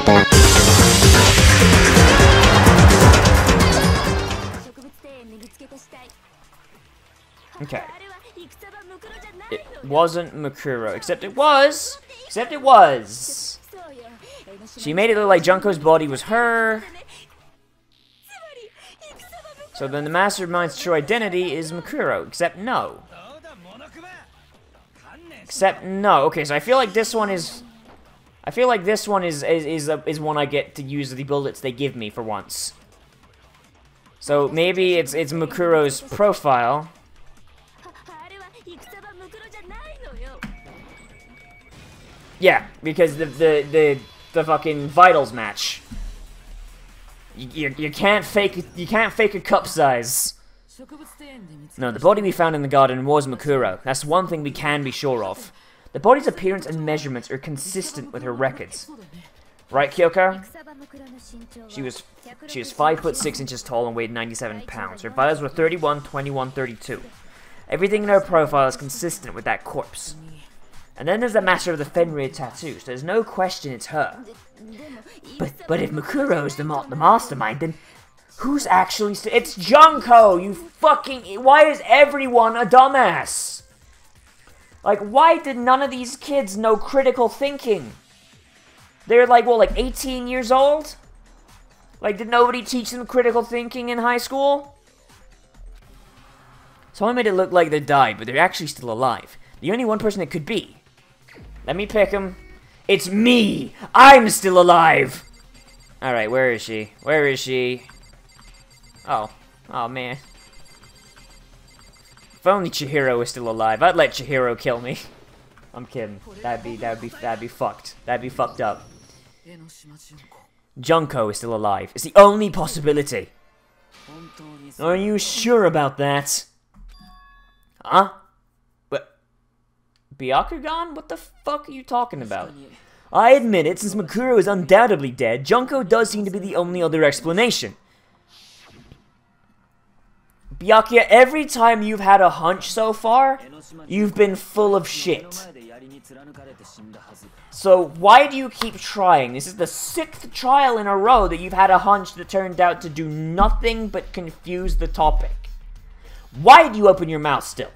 Danganronpa. Okay. It wasn't Mukuro, except it was! Except it was! She made it look like Junko's body was her. So then the Mastermind's true identity is Mukuro, except no. Except no. Okay, so I feel like this one is... I feel like this one is one I get to use the bullets they give me for once. So maybe it's Mukuro's profile. Yeah, because the fucking vitals match. You can't fake a cup size. No, the body we found in the garden was Mukuro. That's one thing we can be sure of. The body's appearance and measurements are consistent with her records. Right, Kyoko? She was 5'6" tall and weighed 97 pounds. Her vitals were 31, 21, 32. Everything in her profile is consistent with that corpse. And then there's the matter of the Fenrir tattoos. There's no question it's her. But if Mukuro is the mastermind, then who's actually it's Junko, you fucking... Why is everyone a dumbass? Like, why did none of these kids know critical thinking? They're like, what, like 18 years old? Like, did nobody teach them critical thinking in high school? Someone made it look like they died, but they're actually still alive. The only one person it could be. Let me pick him. It's me! I'm still alive! Alright, where is she? Where is she? Oh. Oh, man. If only Chihiro was still alive, I'd let Chihiro kill me. I'm kidding. That'd be fucked. That'd be fucked up. Junko is still alive. It's the only possibility. Are you sure about that? Huh? What? Byakugan? What the fuck are you talking about? I admit it, since Mukuro is undoubtedly dead, Junko does seem to be the only other explanation. Byakuya, every time you've had a hunch so far, you've been full of shit. So why do you keep trying? This is the 6th trial in a row that you've had a hunch that turned out to do nothing but confuse the topic. Why do you open your mouth still?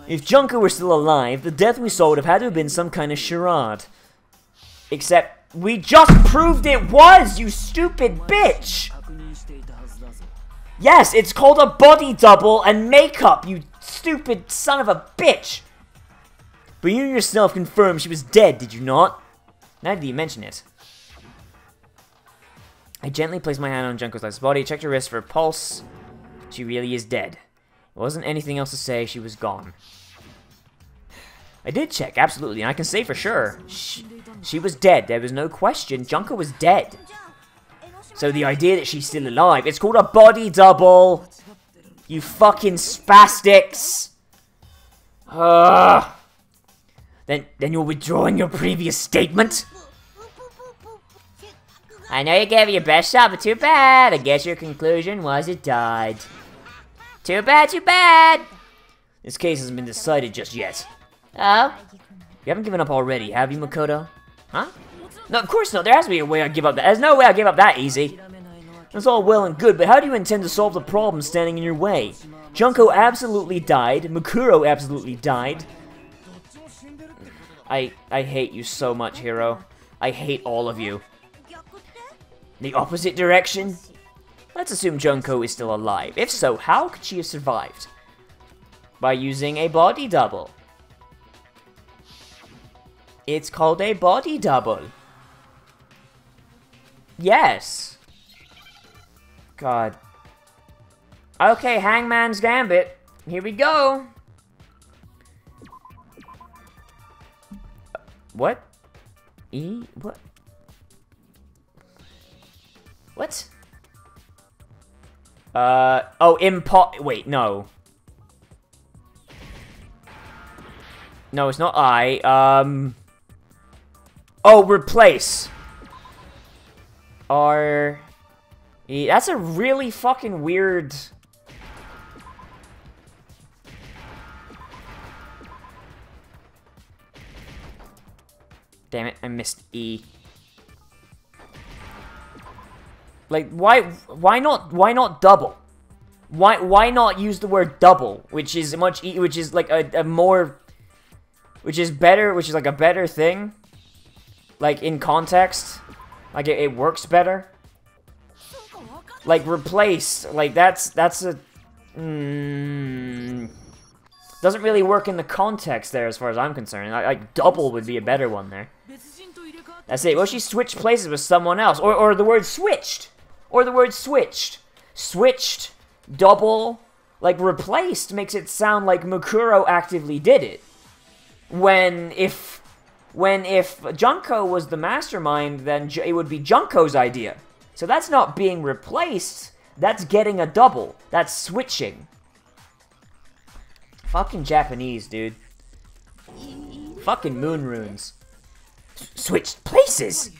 If Junko were still alive, the death we saw would have had to have been some kind of charade. Except, we just proved it was, you stupid bitch! Yes, it's called a body double and makeup, you stupid son of a bitch! But you yourself confirmed she was dead, did you not? Now that you mention it. I gently placed my hand on Junko's last body, checked her wrist for a pulse. She really is dead. There wasn't anything else to say, she was gone. I did check, absolutely, and I can say for sure. She was dead, there was no question. Junko was dead. So the idea that she's still alive, it's called a body double. You fucking spastics. Then you're withdrawing your previous statement? I know you gave it your best shot, but too bad. I guess your conclusion was it died. Too bad, too bad. This case hasn't been decided just yet. Oh? You haven't given up already, have you, Makoto? Huh? No, of course not. There has to be a way I give up that. There's no way I give up that easy. That's all well and good, but how do you intend to solve the problem standing in your way? Junko absolutely died. Mukuro absolutely died. I hate you so much, Hiro. I hate all of you. The opposite direction? Let's assume Junko is still alive. If so, how could she have survived? By using a body double. It's called a body double. Yes. God. Okay, Hangman's Gambit. Here we go. What? What? What? Oh, wait, no. No, it's not I. Oh, replace. That's a really fucking weird... Damn it, I missed E. Like, why not double? Why not use the word double, which is which is like a more, which is like a better thing, like in context, like it works better. Like replace, like that's a, doesn't really work in the context there as far as I'm concerned. Like double would be a better one there. That's it. Well, she switched places with someone else, or the word switched, or the word switched, double, like replaced makes it sound like Mukuro actively did it. When if Junko was the mastermind, then it would be Junko's idea. So that's not being replaced, that's getting a double. That's switching. Fucking Japanese, dude. Fucking moon runes. Switched places!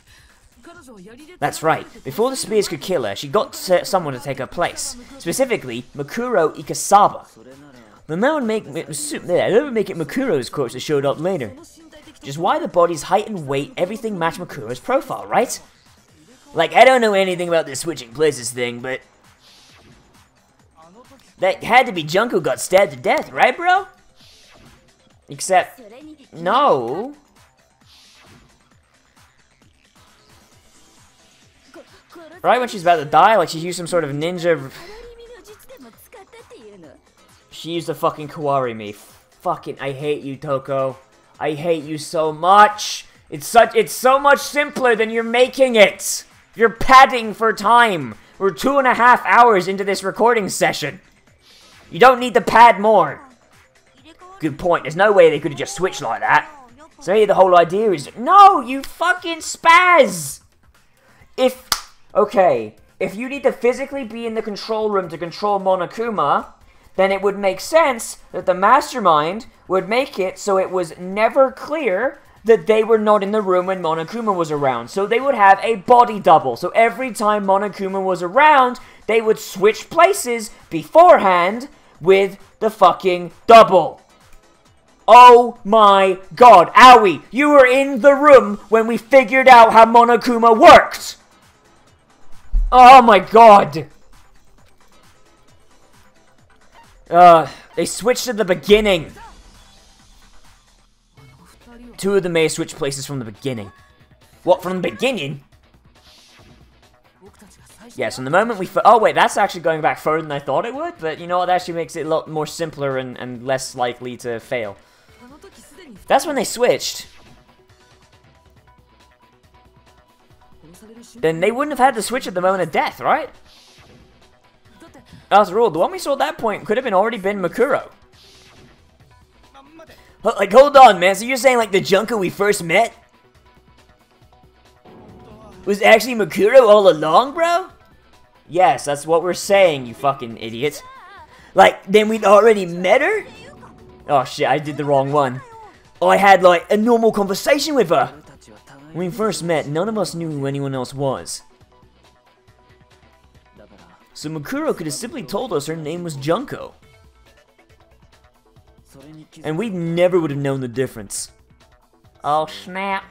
That's right. Before the spears could kill her, she got someone to take her place. Specifically, Mukuro Ikasawa. Then that would make it Mukuro's corpse that showed up later. Just why the body's height and weight, everything matched Mukuro's profile, right? Like, I don't know anything about this switching places thing, but that had to be Junko got stabbed to death, right, bro? Except, no. Right when she's about to die, like she used some sort of ninja. She used a fucking Kawarimi. Fucking, I hate you, Toko. I hate you so much. It's so much simpler than you're making it. You're padding for time. We're 2.5 hours into this recording session. You don't need to pad more. Good point. There's no way they could have just switched like that. So maybe the whole idea is, no, you fucking spaz. Okay, if you need to physically be in the control room to control Monokuma, then it would make sense that the mastermind would make it so it was never clear that they were not in the room when Monokuma was around. So they would have a body double. So every time Monokuma was around, they would switch places beforehand with the fucking double. Oh my god, Aoi, you were in the room when we figured out how Monokuma worked! Oh my god! They switched at the beginning. Two of them may have switched places from the beginning. What, from the beginning? Yes, from the moment we... Oh wait, that's actually going back further than I thought it would, but you know what, that actually makes it a lot more simpler and less likely to fail. That's when they switched. Then they wouldn't have had to switch at the moment of death, right? After all, the one we saw at that point could have already been Mukuro. Like, hold on, man. So you're saying, like, the Junko we first met was actually Mukuro all along, bro? Yes, that's what we're saying, you fucking idiot. Like, then we'd already met her? Oh, shit, I did the wrong one. I had, like, a normal conversation with her. When we first met, none of us knew who anyone else was. So Mukuro could have simply told us her name was Junko. And we never would have known the difference. Oh snap.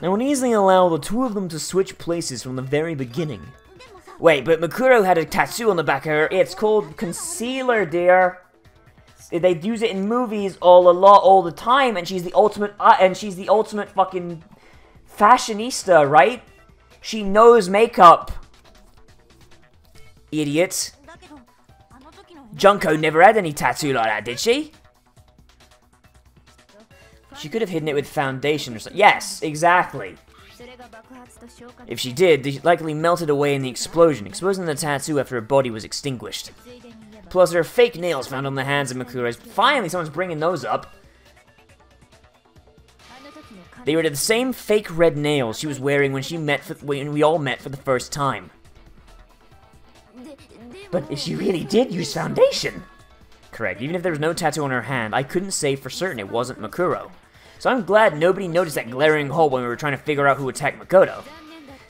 Now would easily allow the two of them to switch places from the very beginning. Wait, but Mukuro had a tattoo on the back of her. It's called concealer, dear. They use it in movies all the time, and she's the ultimate fucking fashionista, right? She knows makeup. Idiot. Junko never had any tattoo like that, did she? She could have hidden it with foundation or something. Yes, exactly. If she did, they likely melted away in the explosion, exposing the tattoo after her body was extinguished. Plus, there are fake nails found on the hands of Mukuro. Finally, someone's bringing those up. They were the same fake red nails she was wearing when we all met for the first time. But if she really did use foundation... Correct, even if there was no tattoo on her hand, I couldn't say for certain it wasn't Mukuro. So I'm glad nobody noticed that glaring hole when we were trying to figure out who attacked Makoto.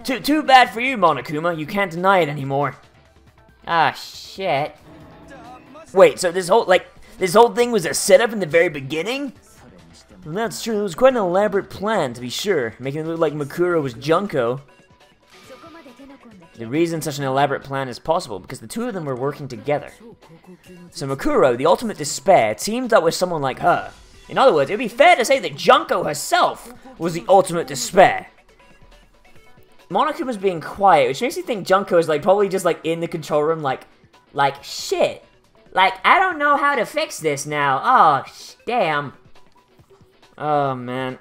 Too bad for you, Monokuma, you can't deny it anymore. Ah, shit. Wait, so this whole thing was a setup in the very beginning? Well, that's true. It was quite an elaborate plan, to be sure, making it look like Makuro was Junko. The reason such an elaborate plan is possible because the two of them were working together. So Makuro, the ultimate despair, teamed up with someone like her. In other words, it would be fair to say that Junko herself was the ultimate despair. Monokuma's being quiet, which makes me think Junko is like probably just like in the control room like shit. Like, I don't know how to fix this now. Oh, damn. Oh, man.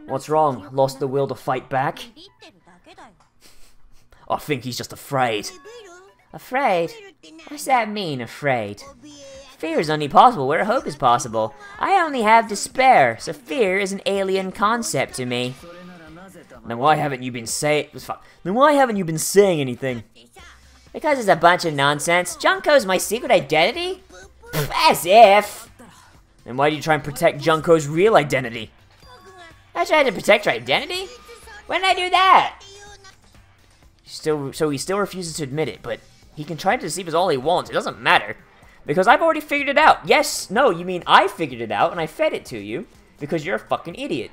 What's wrong? Lost the will to fight back? I think he's just afraid. Afraid? What's that mean, afraid? Fear is only possible where hope is possible. I only have despair, so fear is an alien concept to me. Then why haven't you been saying anything? Because it's a bunch of nonsense. Junko's my secret identity? As if! Then why do you try and protect Junko's real identity? I tried to protect her identity? When did I do that? So he still refuses to admit it, but he can try to deceive us all he wants. It doesn't matter. Because I've already figured it out. Yes, no, you mean I figured it out and I fed it to you because you're a fucking idiot.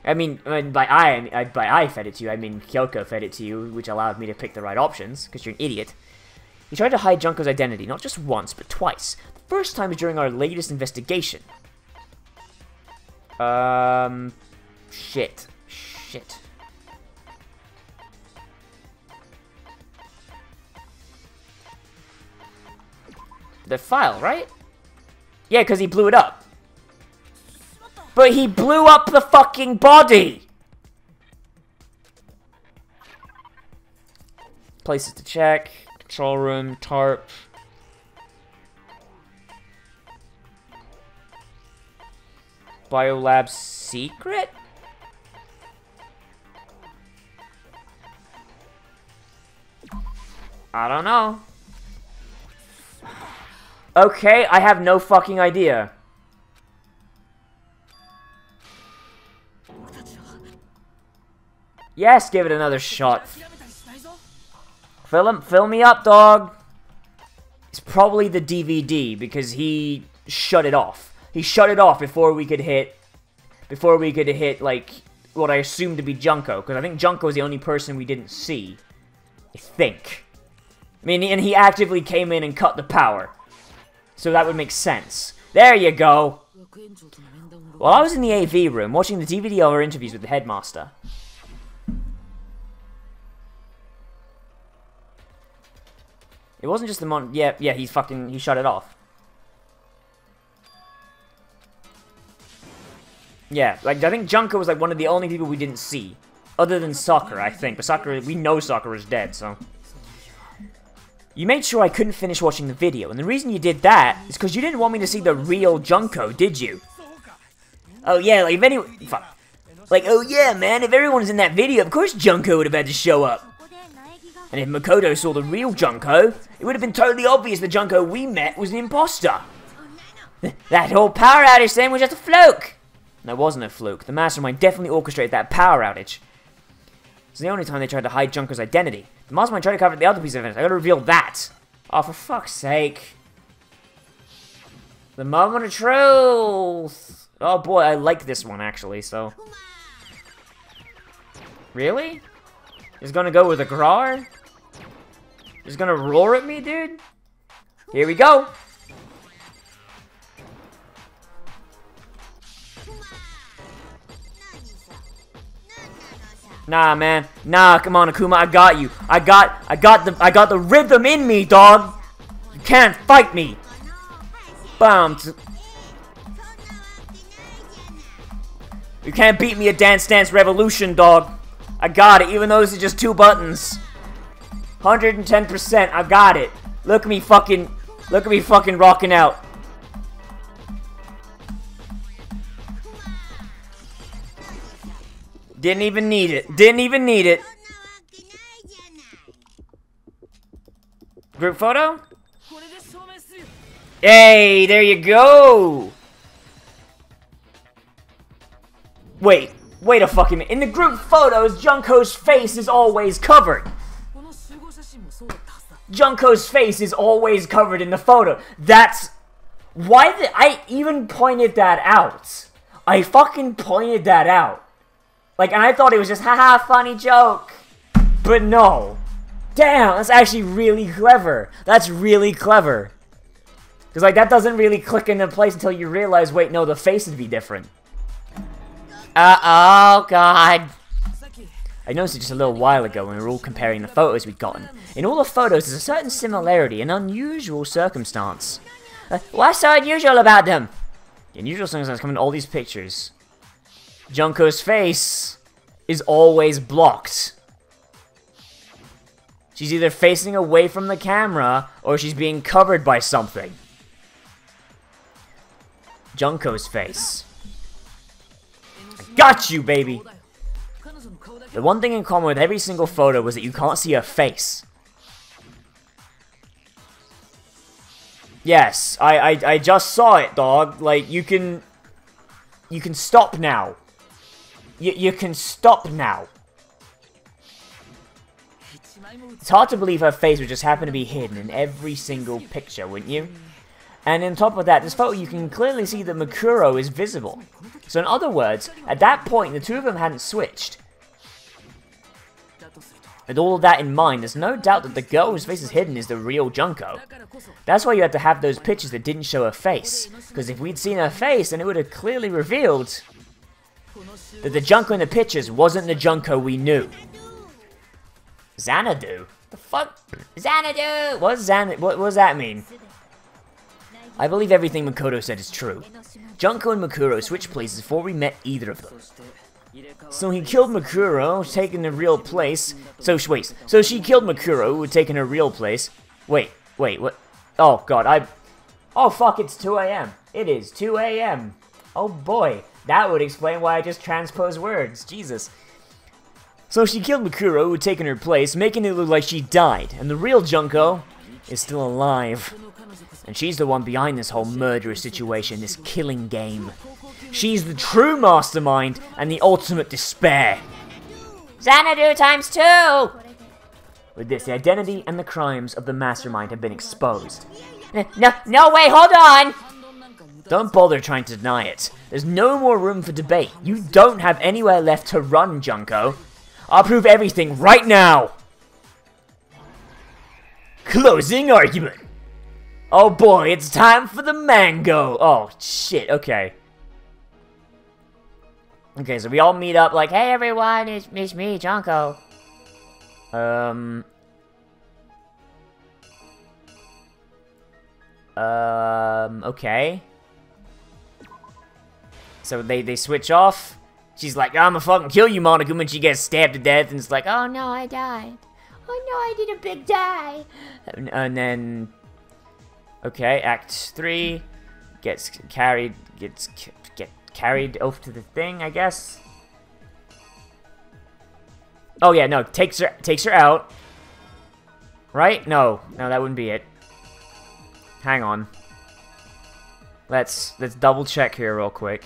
I mean, by I fed it to you, I mean Kyoko fed it to you, which allowed me to pick the right options, because you're an idiot. He tried to hide Junko's identity, not just once, but twice. The first time was during our latest investigation. Shit. The file, right? Yeah, because he blew it up. But he blew up the fucking body! Places to check. Control room. Tarp. Biolab secret? I don't know. Okay, I have no fucking idea. Yes, give it another shot. Fill me up, dog. It's probably the DVD because he shut it off. He shut it off before we could hit like what I assumed to be Junko, because I think Junko was the only person we didn't see. I think. I mean, and he actively came in and cut the power. So that would make sense. There you go. While I was in the AV room watching the DVD of our interviews with the headmaster. It wasn't just the yeah, he shut it off. Yeah, like, I think Junko was, like, one of the only people we didn't see. Other than Sakura, I think. But Sakura, we know Sakura's dead, so. You made sure I couldn't finish watching the video, and the reason you did that is because you didn't want me to see the real Junko, did you? Oh, yeah, like, if anyone... Fuck. Like, oh, yeah, man, if everyone was in that video, of course Junko would have had to show up. And if Makoto saw the real Junko, it would have been totally obvious the Junko we met was an imposter. That whole power outage thing was just a fluke. No, it wasn't a fluke. The Mastermind definitely orchestrated that power outage. It's the only time they tried to hide Junko's identity. The Mastermind tried to cover the other piece of evidence. I gotta reveal that. Oh, for fuck's sake. The moment of truth. Oh boy, I like this one actually, so. Really? He's gonna go with a Grar? He's gonna roar at me, dude? Here we go. Nah, man. Nah, come on, Akuma. I got you. I got the rhythm in me, dog. You can't fight me. Bam. You can't beat me at Dance Dance Revolution, dog. I got it, even though this is just 2 buttons. 110%. I got it. Look at me fucking rocking out. Didn't even need it. Didn't even need it. Group photo? Hey, there you go. Wait a fucking minute. In the group photos, Junko's face is always covered. Junko's face is always covered in the photo. That's... Why did I even pointed that out? I fucking pointed that out. Like, and I thought it was just, haha, funny joke. But no. Damn, that's actually really clever. That's really clever. Because, like, that doesn't really click into place until you realize, wait, no, the face would be different. Oh, God. I noticed it just a little while ago when we were all comparing the photos we'd gotten. In all the photos, there's a certain similarity, an unusual circumstance. What's so unusual about them? The unusual circumstance come in all these pictures. Junko's face is always blocked. She's either facing away from the camera, or she's being covered by something. Junko's face. I got you, baby! The one thing in common with every single photo was that you can't see her face. Yes, I just saw it, dog. Like, you can stop now. You can stop now. It's hard to believe her face would just happen to be hidden in every single picture, wouldn't you? And on top of that, this photo, you can clearly see that Makuro is visible. So in other words, at that point, the two of them hadn't switched. With all of that in mind, there's no doubt that the girl whose face is hidden is the real Junko. That's why you had to have those pictures that didn't show her face. Because if we'd seen her face, then it would have clearly revealed that the Junko in the pictures wasn't the Junko we knew. Xanadu? The fuck? Xanadu! What does that mean? I believe everything Makoto said is true. Junko and Makuro switched places before we met either of them. So he killed Makuro, taking the real place. So she killed Makuro, who had taken her real place. Wait, what? Oh god, oh fuck, it's 2 AM. It is 2 AM. Oh boy, that would explain why I just transposed words. Jesus. So she killed Makuro, who had taken her place, making it look like she died, and the real Junko is still alive. And she's the one behind this whole murderous situation, this killing game. She's the true mastermind and the ultimate despair. Xanadu times 2! With this, the identity and the crimes of the mastermind have been exposed. No way, hold on! Don't bother trying to deny it. There's no more room for debate. You don't have anywhere left to run, Junko. I'll prove everything right now! Closing argument! Oh boy, it's time for the mango! Oh, shit, okay. Okay, so we all meet up like, hey everyone, it's me, Junko. Okay. So they switch off. She's like, I'ma fucking kill you, Monica, when she gets stabbed to death, and it's like, oh no, I died. Oh no, I did a big die. And then, okay, Act 3 gets carried off to the thing, I guess. Oh yeah, no, takes her out. Right? No, that wouldn't be it. Hang on. Let's double check here real quick.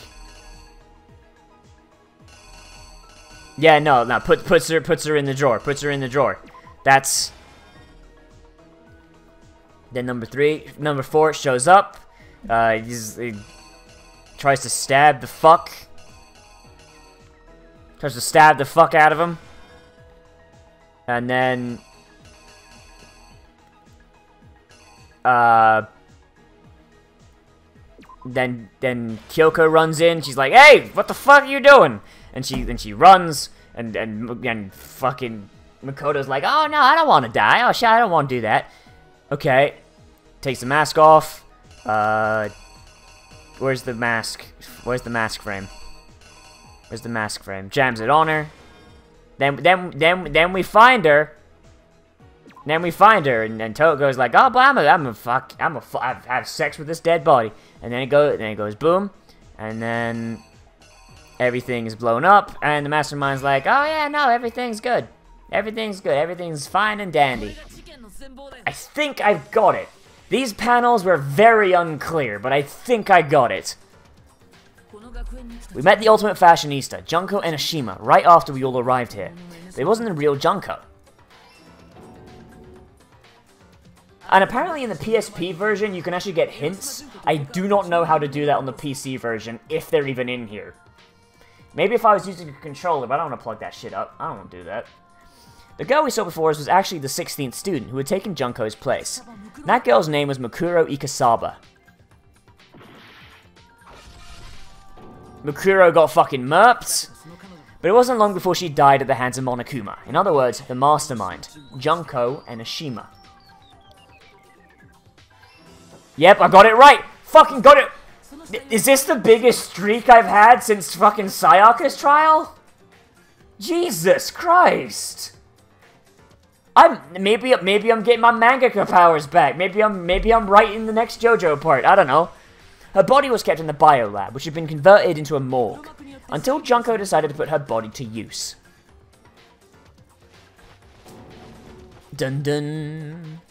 Yeah, no, puts her in the drawer. Puts her in the drawer. That's. Then number 4 shows up. He tries to stab the fuck. Tries to stab the fuck out of him. And then then Kyoko runs in. She's like, "Hey, what the fuck are you doing?" And she runs, and fucking Makoto's like, "Oh no, I don't want to die. Oh shit, I don't want to do that." Okay, takes the mask off. Where's the mask? Where's the mask frame? Where's the mask frame? Jams it on her. Then we find her. Then we find her, and Togo's like, "Oh, but I'm gonna have sex with this dead body." And then it goes boom, and then everything is blown up, and the mastermind's like, "Oh yeah, no, everything's good. Everything's good. Everything's fine and dandy." I think I've got it. These panels were very unclear, but I think I got it. We met the ultimate fashionista, Junko Enoshima, right after we all arrived here. But it wasn't the real Junko. And apparently in the PSP version, you can actually get hints. I do not know how to do that on the PC version, if they're even in here. Maybe if I was using a controller, but I don't want to plug that shit up. I don't want to do that. The girl we saw before us was actually the 16th student who had taken Junko's place. That girl's name was Mukuro Ikasaba. Mukuro got fucking murped, but it wasn't long before she died at the hands of Monokuma. In other words, the mastermind, Junko and Ashima. Yep, I got it right! Fucking got it! Is this the biggest streak I've had since fucking Sayaka's trial? Jesus Christ! Maybe I'm getting my mangaka powers back. Maybe I'm writing the next JoJo part. I don't know. Her body was kept in the biolab, which had been converted into a morgue, until Junko decided to put her body to use. Dun dun.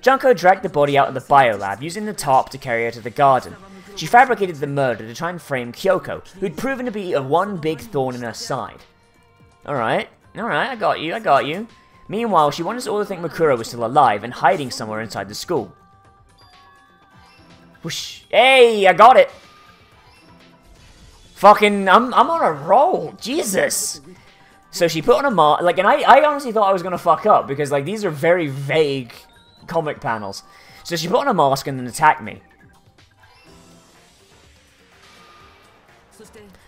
Junko dragged the body out of the biolab, using the tarp to carry her to the garden. She fabricated the murder to try and frame Kyoko, who'd proven to be a one big thorn in her side. Alright, I got you. Meanwhile, she wanted us all to think Mukuro was still alive and hiding somewhere inside the school. Whoosh. Hey, I got it! Fucking, I'm on a roll, Jesus! So she put on a mask, like, and I honestly thought I was gonna fuck up, because, like, these are very vague comic panels. So she put on a mask and then attacked me.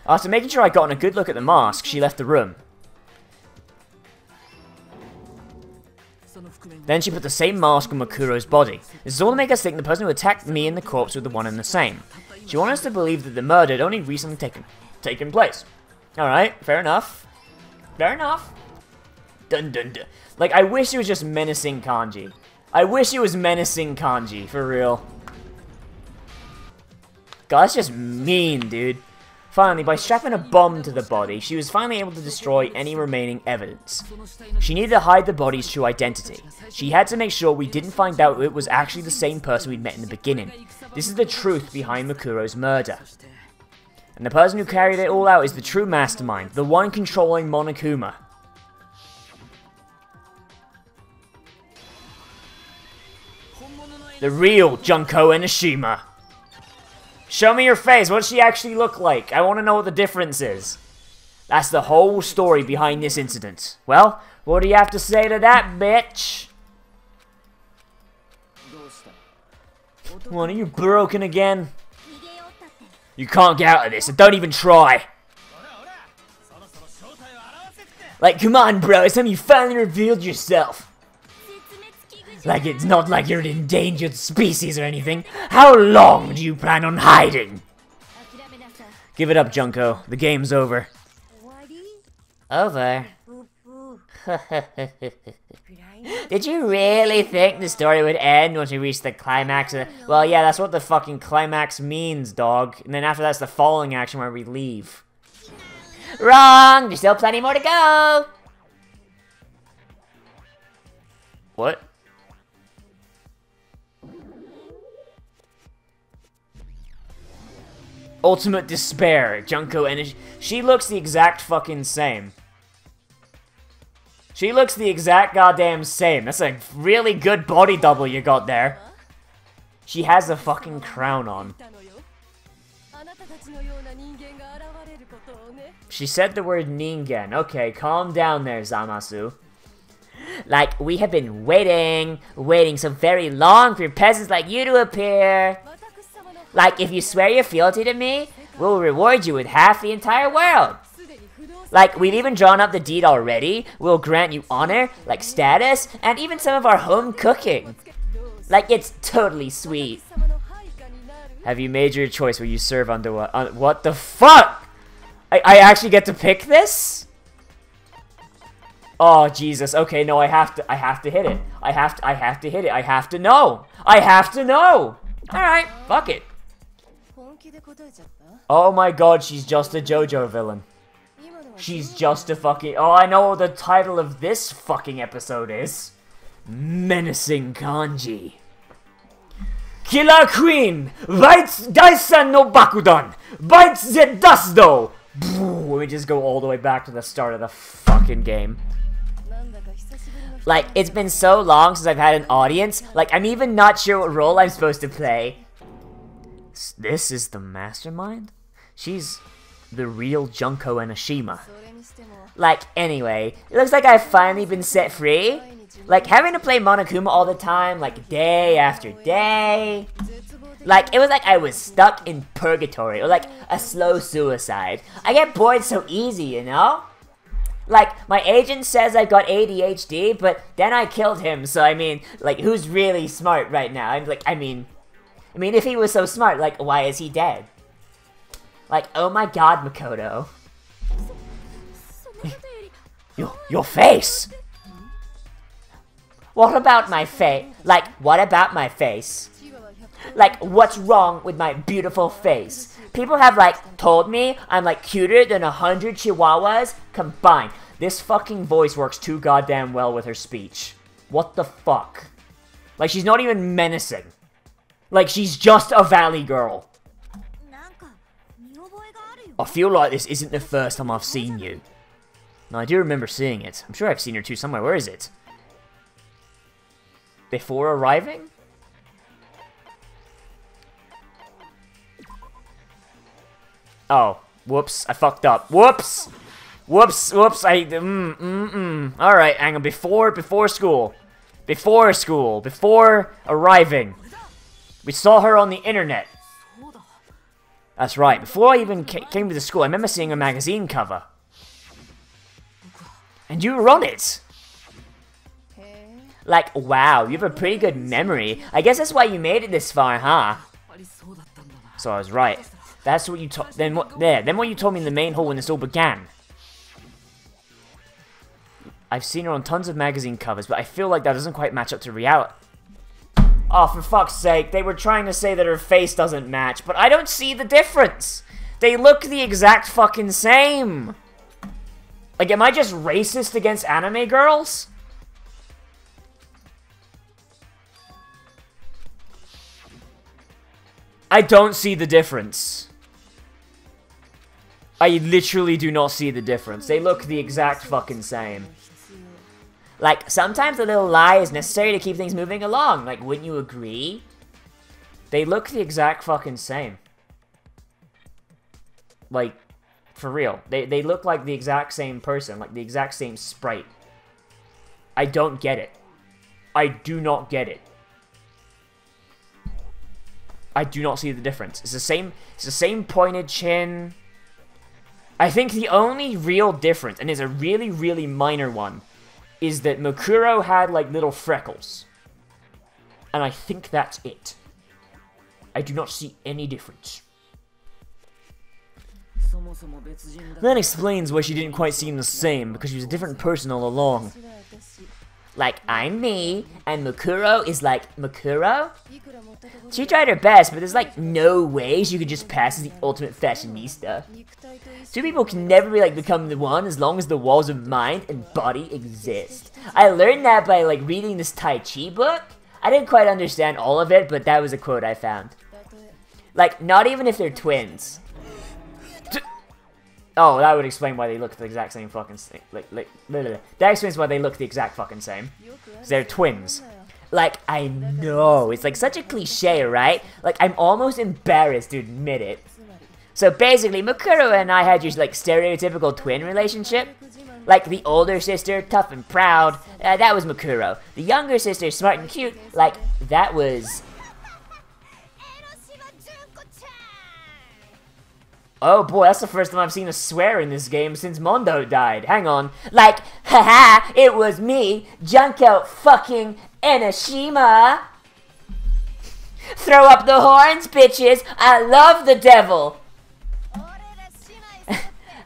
After making sure I'd gotten a good look at the mask, she left the room. Then she put the same mask on Makuro's body. This is all to make us think the person who attacked me and the corpse were the one and the same. She wanted us to believe that the murder had only recently taken place. Alright, fair enough. Fair enough. Dun dun dun. Like, I wish it was just menacing kanji. I wish it was menacing kanji, for real. God, that's just mean, dude. Finally, by strapping a bomb to the body, she was finally able to destroy any remaining evidence. She needed to hide the body's true identity. She had to make sure we didn't find out it was actually the same person we'd met in the beginning. This is the truth behind Makuro's murder. And the person who carried it all out is the true mastermind, the one controlling Monokuma. The real Junko and Ashima. Show me your face. What does she actually look like? I want to know what the difference is. That's the whole story behind this incident. Well, what do you have to say to that, bitch? What, are you broken again? You can't get out of this, so don't even try. Like, come on, bro. It's time you finally revealed yourself. Like, it's not like you're an endangered species or anything. How long do you plan on hiding? Give it up, Junko. The game's over. Over? Did you really think the story would end once we reached the climax? Well, yeah, that's what the fucking climax means, dog. And then after that's the following action where we leave. Wrong! There's still plenty more to go! What? Ultimate despair, Junko energy. She looks the exact fucking same. She looks the exact goddamn same. That's a really good body double you got there. She has a fucking crown on. She said the word ningen. Okay, calm down there, Zamasu. Like, we have been waiting so very long for peasants like you to appear. Like, if you swear your fealty to me, we'll reward you with half the entire world. Like, we've even drawn up the deed already. We'll grant you honor, like status, and even some of our home cooking. Like, it's totally sweet. Have you made your choice where you serve under what? What the fuck? I actually get to pick this? Oh, Jesus. Okay, no, I have to hit it. I have to hit it. I have to know. I have to know. Alright, fuck it. Oh my god, she's just a JoJo villain. She's just a fucking... Oh, I know what the title of this fucking episode is. Menacing Kanji. Killer Queen! Bites Daisan no Bakudan! Bites the Dusdo! We just go all the way back to the start of the fucking game. Like, it's been so long since I've had an audience, like, I'm even not sure what role I'm supposed to play. This is the mastermind? She's the real Junko Enoshima. Like, anyway, it looks like I've finally been set free. Like, having to play Monokuma all the time, like, day after day. Like, it was like I was stuck in purgatory, or like a slow suicide. I get bored so easy, you know? Like, my agent says I've got ADHD, but then I killed him, so I mean, like, who's really smart right now? I'm like, I mean, if he was so smart, like, why is he dead? Like, oh my god, Makoto. Your face! What about my face? Like, what about my face? Like, what's wrong with my beautiful face? People have, like, told me I'm, like, cuter than 100 chihuahuas combined. This fucking voice works too goddamn well with her speech. What the fuck? Like, she's not even menacing. Like, she's just a valley girl. I feel like this isn't the first time I've seen you. No, I do remember seeing it. I'm sure I've seen her too somewhere. Where is it? Before arriving? Oh, whoops, I fucked up. Whoops! Whoops, alright, hang on, before school. Before arriving. We saw her on the internet. That's right, before I even came to the school, I remember seeing a magazine cover. And you were on it! Like, wow, you have a pretty good memory. I guess that's why you made it this far, huh? So I was right. That's what you told. Then what you told me in the main hall when this all began. I've seen her on tons of magazine covers, but I feel like that doesn't quite match up to reality. Oh, for fuck's sake, they were trying to say that her face doesn't match, but I don't see the difference. They look the exact fucking same. Like, am I just racist against anime girls? I don't see the difference. I literally do not see the difference. They look the exact fucking same. Like, sometimes a little lie is necessary to keep things moving along. Like, wouldn't you agree? They look the exact fucking same. Like, for real. They look like the exact same person. Like, the exact same sprite. I don't get it. I do not get it. I do not see the difference. It's the same pointed chin. I think the only real difference, and it's a really, really minor one, is that Mukuro had, like, little freckles. And I think that's it. I do not see any difference. That explains why she didn't quite seem the same, because she was a different person all along. Like, I'm me, and Mukuro is like, Mukuro? She tried her best, but there's like no way she could just pass as the ultimate fashionista. Two people can never really like become the one as long as the walls of mind and body exist. I learned that by like reading this Tai Chi book. I didn't quite understand all of it, but that was a quote I found. Like, not even if they're twins. Oh, that would explain why they look the exact same fucking thing. That explains why they look the exact fucking same. They're twins. Like, I know. It's like such a cliche, right? Like, I'm almost embarrassed to admit it. So basically, Mukuro and I had your like stereotypical twin relationship. Like, the older sister, tough and proud, that was Mukuro. The younger sister, smart and cute, like, that was... Oh boy, that's the first time I've seen a swear in this game since Mondo died. Hang on. Like, haha, it was me, Junko fucking Enoshima. Throw up the horns, bitches. I love the devil.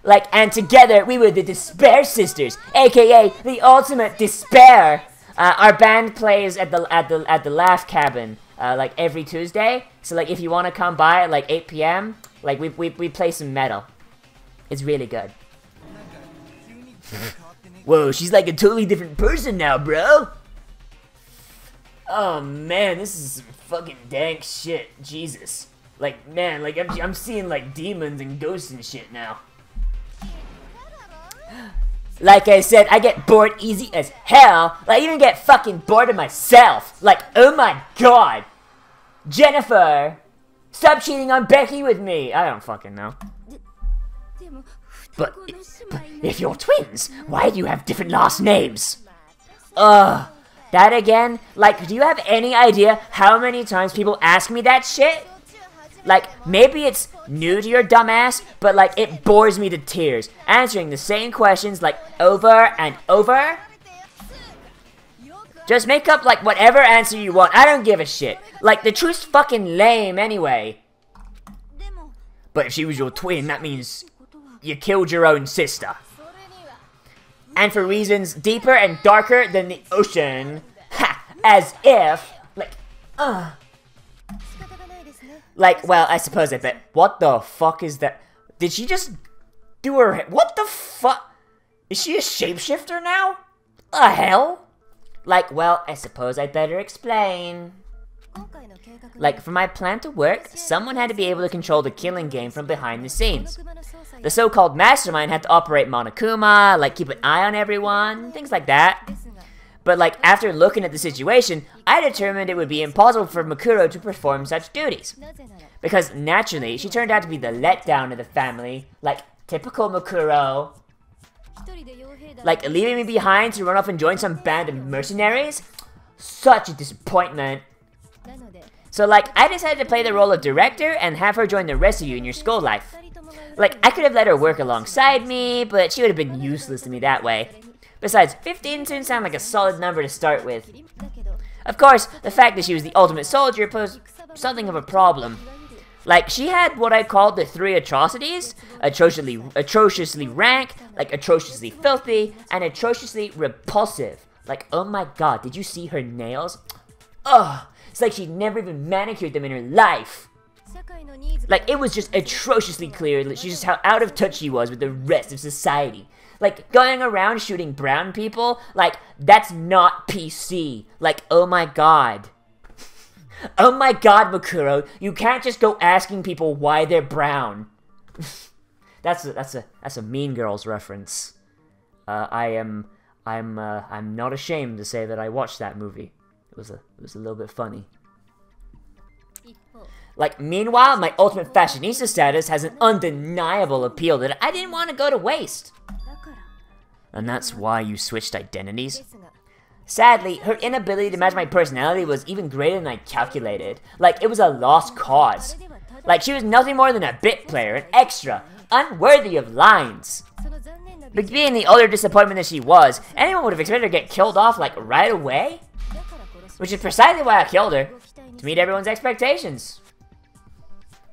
Like, and together we were the Despair Sisters, aka the ultimate despair. Our band plays at the Laugh Cabin, like every Tuesday. So like, if you want to come by at like 8 p.m. Like, we play some metal. It's really good. Whoa, she's like a totally different person now, bro. Oh, man, this is fucking dank shit. Jesus. Like, man, like, I'm seeing, like, demons and ghosts and shit now. Like I said, I get bored easy as hell. I even get fucking bored of myself. Like, oh my god. Jennifer, stop cheating on Becky with me. I don't fucking know. But if you're twins, why do you have different last names? Ugh. That again? Like, do you have any idea how many times people ask me that shit? Like, maybe it's new to your dumbass, but like, it bores me to tears. Answering the same questions, like, over and over. Just make up, like, whatever answer you want. I don't give a shit. Like, the truth's fucking lame anyway. But if she was your twin, that means you killed your own sister. And for reasons deeper and darker than the ocean. Ha! As if, like, well, I suppose I bet. What the fuck is that? Did she just do her... What the fuck? Is she a shapeshifter now? The hell? Like, well, I suppose I'd better explain. Like, for my plan to work, someone had to be able to control the killing game from behind the scenes. The so-called mastermind had to operate Monokuma, like keep an eye on everyone, things like that. But like, after looking at the situation, I determined it would be impossible for Makuro to perform such duties. Because naturally, she turned out to be the letdown of the family, like typical Makuro. Like, leaving me behind to run off and join some band of mercenaries? Such a disappointment. So like, I decided to play the role of director and have her join the rest of you in your school life. Like, I could have let her work alongside me, but she would have been useless to me that way. Besides, 15 didn't sound like a solid number to start with. Of course, the fact that she was the ultimate soldier posed something of a problem. Like, she had what I called the 3 atrocities: atrociously rank, like atrociously filthy, and atrociously repulsive. Like, oh my god, did you see her nails? Ugh, it's like she'd never even manicured them in her life. Like, it was just atrociously clear that she's just how out of touch she was with the rest of society. Like, going around shooting brown people, like, that's not PC. Like, oh my god. Oh my god, Makuro, you can't just go asking people why they're brown. That's a Mean Girls reference. I'm not ashamed to say that I watched that movie. It was a little bit funny. Like, meanwhile, my ultimate fashionista status has an undeniable appeal that I didn't want to go to waste. And that's why you switched identities? Sadly, her inability to match my personality was even greater than I calculated. Like, it was a lost cause. Like, she was nothing more than a bit player, an extra, unworthy of lines. But being the utter disappointment that she was, anyone would have expected her to get killed off, like, right away? Which is precisely why I killed her, to meet everyone's expectations.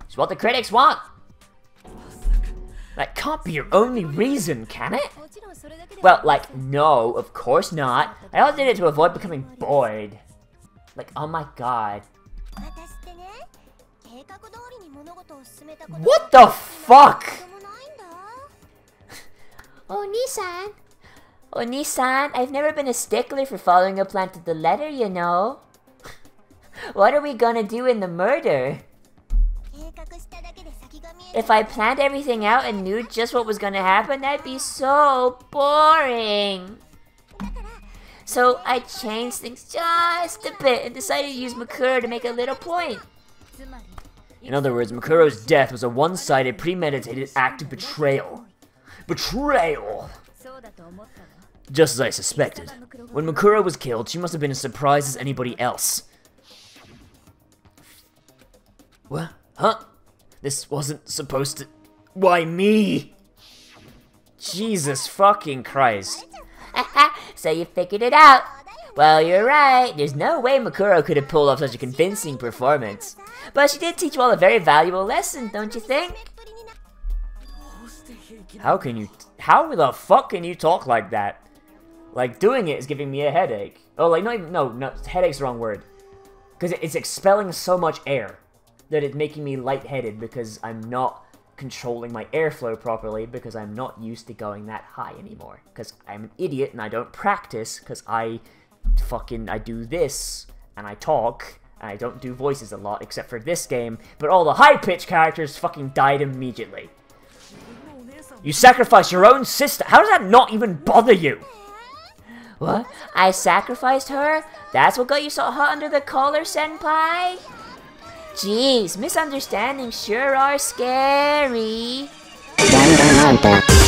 It's what the critics want. That can't be your only reason, can it? Well, like, no, of course not. I also did it to avoid becoming bored. Like, oh my god. What the fuck? Oni-san. Oni-san, I've never been a stickler for following a plan to the letter, you know. What are we gonna do in the murder? If I planned everything out and knew just what was gonna happen, that'd be so boring. So I changed things just a bit and decided to use Makuro to make a little point. In other words, Makuro's death was a one-sided, premeditated act of betrayal. Betrayal! Just as I suspected. When Makuro was killed, she must have been as surprised as anybody else. What? Huh? This wasn't supposed to... Why me? Jesus fucking Christ. So you figured it out. Well, you're right. There's no way Makuro could have pulled off such a convincing performance. But she did teach you all a very valuable lesson, don't you think? How the fuck can you talk like that? Like, doing it is giving me a headache. Oh, like, no, headache's the wrong word. Because it's expelling so much air that it's making me lightheaded because I'm not controlling my airflow properly because I'm not used to going that high anymore. Because I'm an idiot and I don't practice because I do this and I talk and I don't do voices a lot except for this game, but all the high-pitched characters fucking died immediately. You sacrificed your own sister. How does that not even bother you? What? I sacrificed her? That's what got you so hot under the collar, senpai? Jeez, misunderstandings sure are scary. Danganronpa.